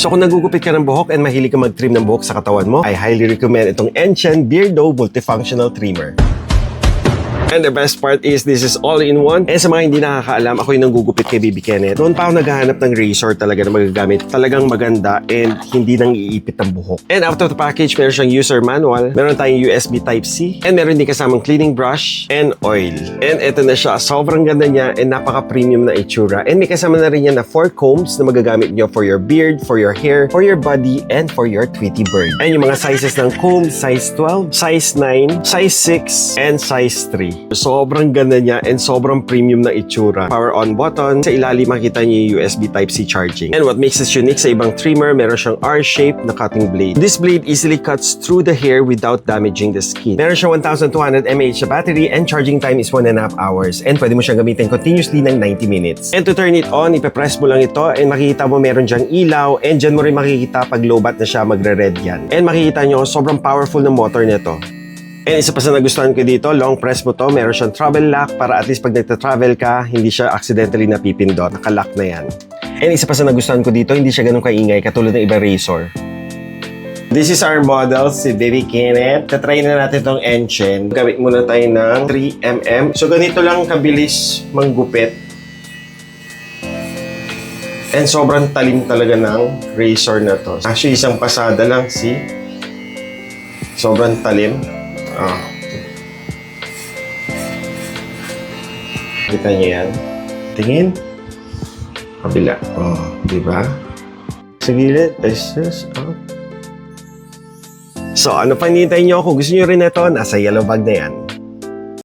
So kung nagugupit ka ng buhok and mahilig ka mag-trim ng buhok sa katawan mo, I highly recommend itong Enchen Beardo Multifunctional Trimmer. And the best part is, this is all-in-one. And sa mga hindi nakakaalam, ako yung nanggugupit kay Baby Kenneth. Noon pa ako naghahanap ng razor talaga na magagamit. Talagang maganda and hindi nang iipit ng buhok. And out of the package, meron siyang user manual. Meron tayong USB Type-C. And meron din kasamang cleaning brush and oil. And eto na siya. Sobrang ganda niya and napaka-premium na itsura. And may kasama na rin yan na 4 combs na magagamit nyo for your beard, for your hair, for your body, and for your Tweety bird. And yung mga sizes ng comb, size 12, size 9, size 6, and size 3. Sobrang ganda niya and sobrang premium na itsura. Power on button. Sa ilalim makita niyo yung USB Type-C charging. And what makes this unique sa ibang trimmer, meron siyang R-shaped na cutting blade. This blade easily cuts through the hair without damaging the skin. Meron siyang 1,200 mAh na battery and charging time is 1.5 hours. And pwede mo siyang gamitin continuously ng 90 minutes. And to turn it on, ipapress mo lang ito and makikita mo meron diyang ilaw and dyan mo rin makikita pag low bat na siya, magre-red yan. And makikita nyo, sobrang powerful na motor nito. And isa pa sa nagustuhan ko dito, long press mo to, meron siyang travel lock para at least pag nagta-travel ka, hindi siya accidentally napipindot, nakalock na yan. And isa pa sa nagustuhan ko dito, hindi siya ganun kaingay katulad ng iba razor. This is our model, si Baby Kenneth. Tatry na natin itong Enchen. Gamit muna tayo ng 3mm. So ganito lang kabilis manggupit. And sobrang talim talaga ng razor na to. Actually, isang pasada lang, see? Sobrang talim. Kita niyo yan? Tingin. Kabila. Diba? Sa gilid. So, ano pa hinihintay niyo? Kung gusto niyo rin ito, nasa yellow bag na yan.